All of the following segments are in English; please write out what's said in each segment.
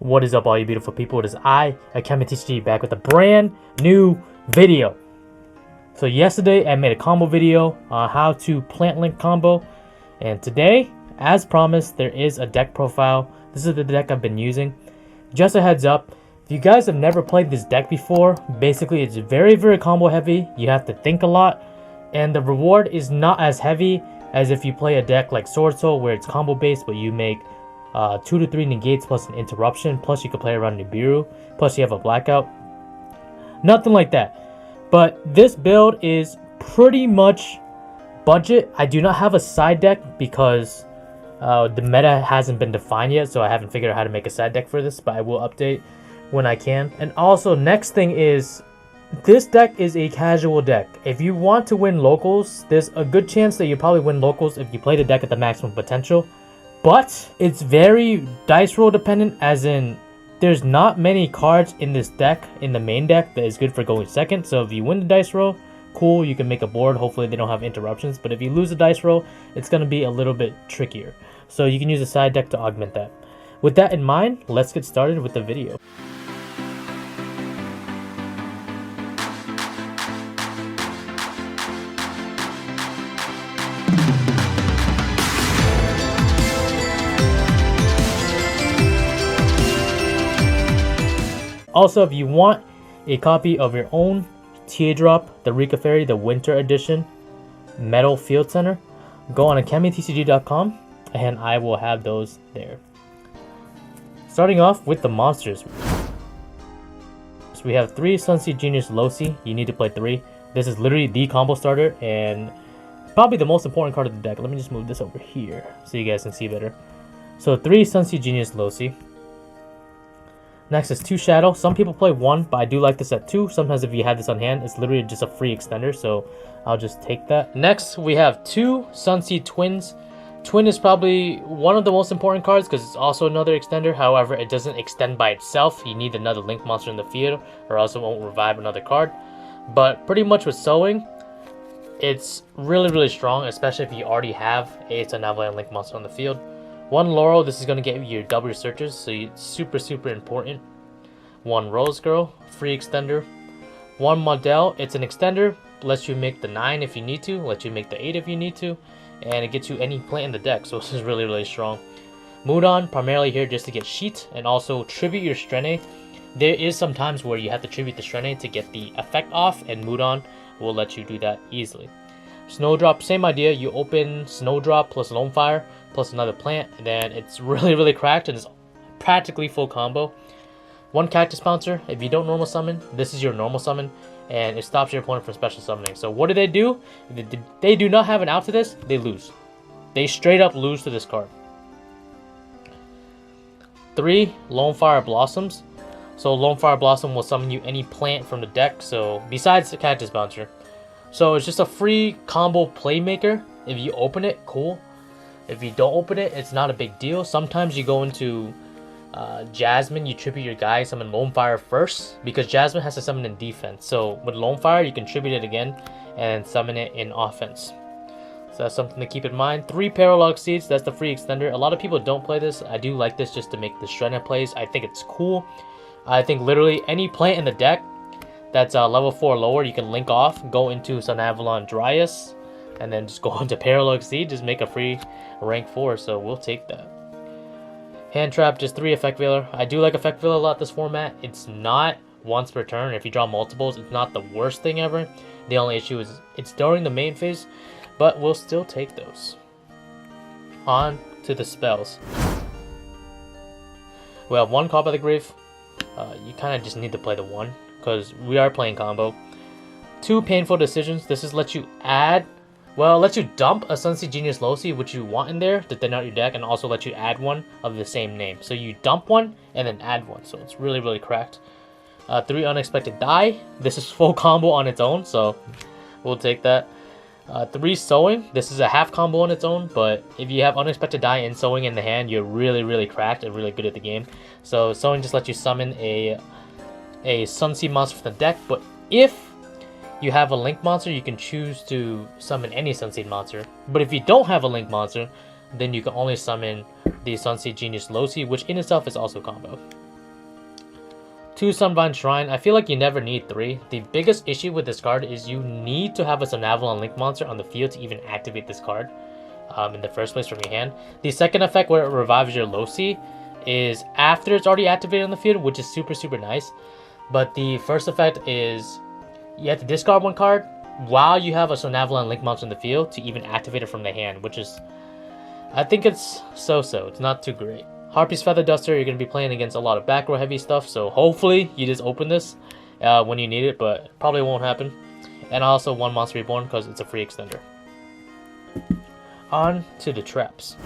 What is up, all you beautiful people? It is I, AkemiTCG, back with a brand new video. So yesterday I made a combo video on how to plant link combo, and today, as promised, there is a deck profile. This is the deck I've been using. Just a heads up, if you guys have never played this deck before, basically it's very combo heavy. You have to think a lot, and the reward is not as heavy as if you play a deck like Sword Soul, where it's combo based, but you make 2 to 3 negates plus an interruption, plus you can play around Nibiru, plus you have a blackout. Nothing like that. But this build is pretty much budget. I do not have a side deck because the meta hasn't been defined yet, so I haven't figured out how to make a side deck for this, but I will update when I can. And also, next thing is, this deck is a casual deck. If you want to win locals, there's a good chance that you probably win locals if you play the deck at the maximum potential. But it's very dice roll dependent, as in there's not many cards in this deck, in the main deck, that is good for going second. So if you win the dice roll, cool, you can make a board. Hopefully they don't have interruptions. But if you lose the dice roll, it's going to be a little bit trickier. So you can use a side deck to augment that. With that in mind, let's get started with the video. Also, if you want a copy of your own Teardrop, the Rikka Fairy, the Winter Edition Metal Field Center, go on AkemiTCG.com and I will have those there. Starting off with the monsters. So we have 3 Sunseed Genius Loci. You need to play 3. This is literally the combo starter and probably the most important card of the deck. Let me just move this over here so you guys can see better. So 3 Sunseed Genius Loci. Next is 2 Shadow. Some people play 1, but I do like this at 2. Sometimes if you have this on hand, it's literally just a free extender, so I'll just take that. Next, we have 2 Sunseed Twins. Twin is probably one of the most important cards because it's also another extender. However, it doesn't extend by itself. You need another link monster in the field, or else it won't revive another card. But pretty much with Sowing, it's really strong, especially if you already have a Sunavalon link monster on the field. 1 Laurel, this is going to get you your double searches, so it's super important. 1 Rose Girl, free extender. 1 Model, it's an extender, lets you make the 9 if you need to, lets you make the 8 if you need to, and it gets you any plant in the deck, so this is really strong. Mudon, primarily here just to get Sheet, and also tribute your Strene. There is some times where you have to tribute the Strene to get the effect off, and Mudon will let you do that easily. Snowdrop, same idea. You open Snowdrop plus Lone Fire plus another plant, and then it's really cracked and it's practically full combo. 1 Cactus Bouncer. If you don't normal summon, this is your normal summon, and it stops your opponent from special summoning. So what do? If they do not have an out to this, they lose. They straight up lose to this card. 3 Lone Fire Blossoms. So Lone Fire Blossom will summon you any plant from the deck, so besides the Cactus Bouncer. So it's just a free combo playmaker. If you open it, cool. If you don't open it, it's not a big deal. Sometimes you go into Jasmine, you tribute your guy, summon Lone Fire first, because Jasmine has to summon in defense. So with Lone Fire, you can tribute it again and summon it in offense. So that's something to keep in mind. 3 Paralog Seeds, that's the free extender. A lot of people don't play this. I do like this just to make the Strena plays. I think it's cool. I think literally any plant in the deck that's level 4 or lower, you can link off, go into Sunavalon Dryas, and then just go into Paralog Seed, just make a free rank 4, so we'll take that. Hand Trap, just 3 Effect Veiler. I do like Effect Veiler a lot this format. It's not once per turn. If you draw multiples, it's not the worst thing ever. The only issue is it's during the main phase, but we'll still take those. On to the spells. We have 1 Call by the Grave. You kind of just need to play the 1, because we are playing combo. 2 Painful Decisions. This is let you add, well, lets you dump a Sunseed Genius Loci, which you want in there to thin out your deck, and also let you add 1 of the same name. So you dump 1 and then add 1, so it's really cracked. 3 Unexpected Die. This is full combo on its own, so we'll take that. 3 Sowing. This is a half combo on its own, but if you have Unexpected Die and Sowing in the hand, you're really cracked and really good at the game. So Sowing just lets you summon a Sunseed monster from the deck, but if you have a link monster, you can choose to summon any Sunseed monster. But if you don't have a link monster, then you can only summon the Sunseed Genius Loci, which in itself is also combo. 2 Sunvine Shrine. I feel like you never need 3. The biggest issue with this card is you need to have a Sunavalon Link monster on the field to even activate this card in the first place from your hand. The second effect where it revives your Losi is after it's already activated on the field, which is super nice. But the first effect is you have to discard 1 card while you have a Sunavalon Link monster in the field to even activate it from the hand, which is, I think it's so-so. It's not too great. Harpy's Feather Duster, you're going to be playing against a lot of back row heavy stuff, so hopefully you just open this when you need it, but it probably won't happen. And also 1 Monster Reborn because it's a free extender. On to the traps.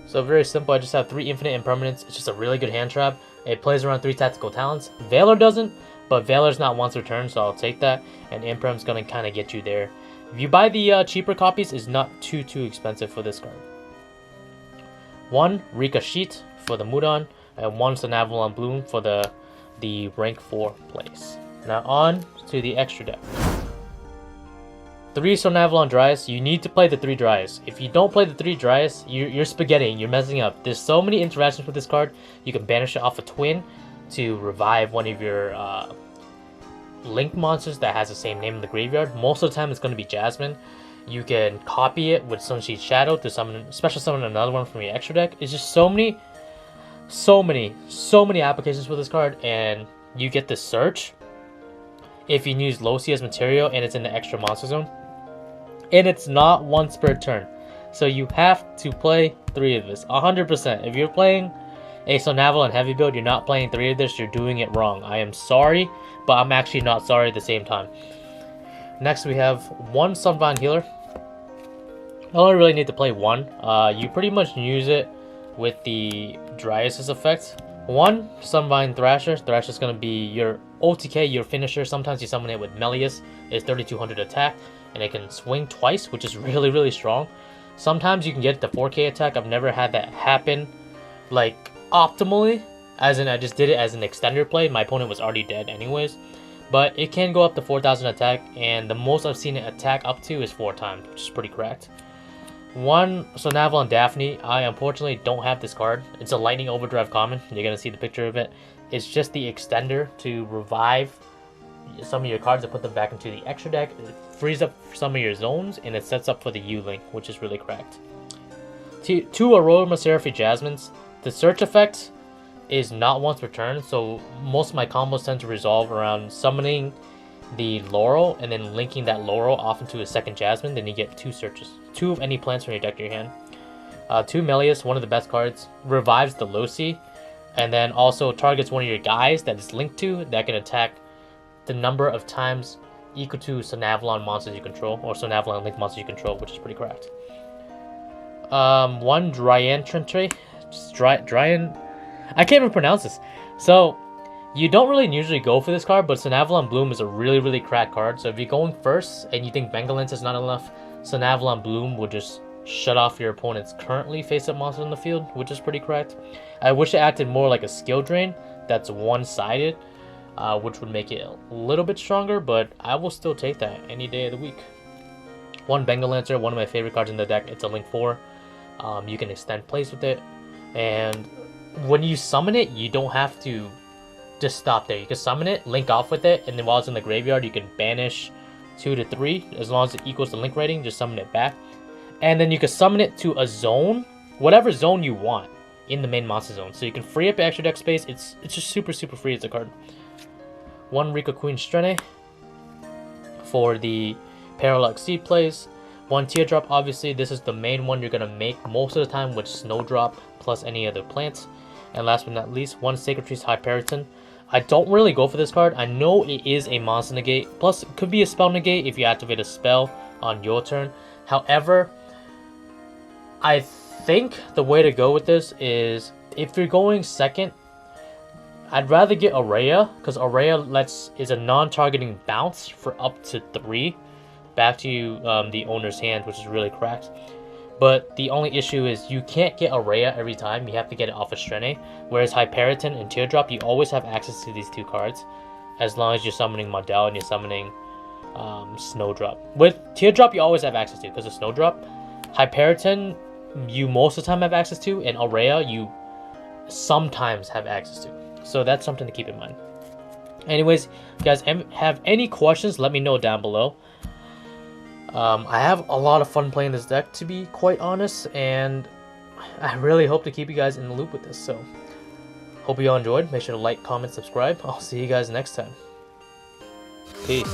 So very simple, I just have 3 infinite impermanents. It's just a really good hand trap. It plays around 3 tactical talents. Valor doesn't, but Valor's not once a turn, so I'll take that. And Imperm's gonna kind of get you there. If you buy the cheaper copies, it's not too expensive for this card. 1 Rikka Sheet for the Mudon, and 1 Sunavalon Bloom for the rank 4 place. Now on to the extra deck. 3 Sunavalon Dryas. You need to play the 3 Dryas. If you don't play the 3 Dryas, you're spaghettiing, you're messing up. There's so many interactions with this card. You can banish it off a twin to revive one of your Link monsters that has the same name in the graveyard. Most of the time it's going to be Jasmine. You can copy it with Sunsheet Shadow to summon, special summon another one from your extra deck. It's just so many applications for this card, and you get the search if you use Losi as material and it's in the extra monster zone. And it's not once per turn. So you have to play 3 of this, 100%. If you're playing a Sunavalon heavy build, you're not playing 3 of this, you're doing it wrong. I am sorry, but I'm actually not sorry at the same time. Next we have 1 Sunvine Healer. I only really need to play 1. You pretty much use it with the Dryas' effect. 1 Sunvine Thrasher. Thrasher is going to be your OTK, your finisher. Sometimes you summon it with Melius. It's 3200 attack, and it can swing twice, which is really strong. Sometimes you can get it to 4k attack. I've never had that happen like optimally, as in I just did it as an extender play. My opponent was already dead anyways. But it can go up to 4000 attack, and the most I've seen it attack up to is 4 times, which is pretty cracked. 1 Sunavalon Daphne. I unfortunately don't have this card. It's a Lightning Overdrive common. You're going to see the picture of it. It's just the extender to revive some of your cards and put them back into the extra deck. It frees up some of your zones, and it sets up for the U-Link, which is really cracked. 2 Aurora Seraphy Jasmines. The search effect is not once per turn, so most of my combos tend to resolve around summoning the Laurel and then linking that Laurel off into a second Jasmine. Then you get 2 searches, 2 of any plants from your deck to your hand. 2 Melius, one of the best cards, revives the Losi, and then also targets one of your guys that is linked to that can attack the number of times equal to Sunavalon monsters you control, or Sunavalon Link monsters you control, which is pretty cracked. 1 Dryan Trentray. Dryan, I can't even pronounce this. So you don't really usually go for this card, but Sunavalon Bloom is a really cracked card. So if you're going first and you think Bengalance is not enough, Sunavalon Bloom will just shut off your opponent's currently face-up monster in the field, which is pretty cracked. I wish it acted more like a skill drain that's one-sided, which would make it a little bit stronger, but I will still take that any day of the week. 1 Bengalancer, one of my favorite cards in the deck. It's a Link 4. You can extend plays with it, and when you summon it, you don't have to just stop there. You can summon it, link off with it, and then while it's in the graveyard, you can banish 2 to 3. As long as it equals the link rating, just summon it back. And then you can summon it to a zone, whatever zone you want in the main monster zone. So you can free up extra deck space. It's just super free as a card. 1 Rikka Queen Strene for the Parallax Seed plays. 1 Teardrop, obviously, this is the main one you're going to make most of the time with Snowdrop plus any other plants. And last but not least, 1 Sacred Tree's Hyperiton. I don't really go for this card. I know it is a monster negate, plus it could be a spell negate if you activate a spell on your turn. However, I think the way to go with this is, if you're going second, I'd rather get Aurea, because Aurea is a non-targeting bounce for up to 3 back to the owner's hand, which is really cracked. But the only issue is you can't get Aurea every time. You have to get it off of Strene. Whereas Hyperiton and Teardrop, you always have access to these 2 cards, as long as you're summoning Mondel and you're summoning Snowdrop. With Teardrop, you always have access to because of Snowdrop. Hyperiton, you most of the time have access to, and Aurea, you sometimes have access to. So that's something to keep in mind. Anyways, guys, have any questions, let me know down below. I have a lot of fun playing this deck, to be quite honest, and I really hope to keep you guys in the loop with this. So hope you all enjoyed. Make sure to like, comment, subscribe. I'll see you guys next time. Peace.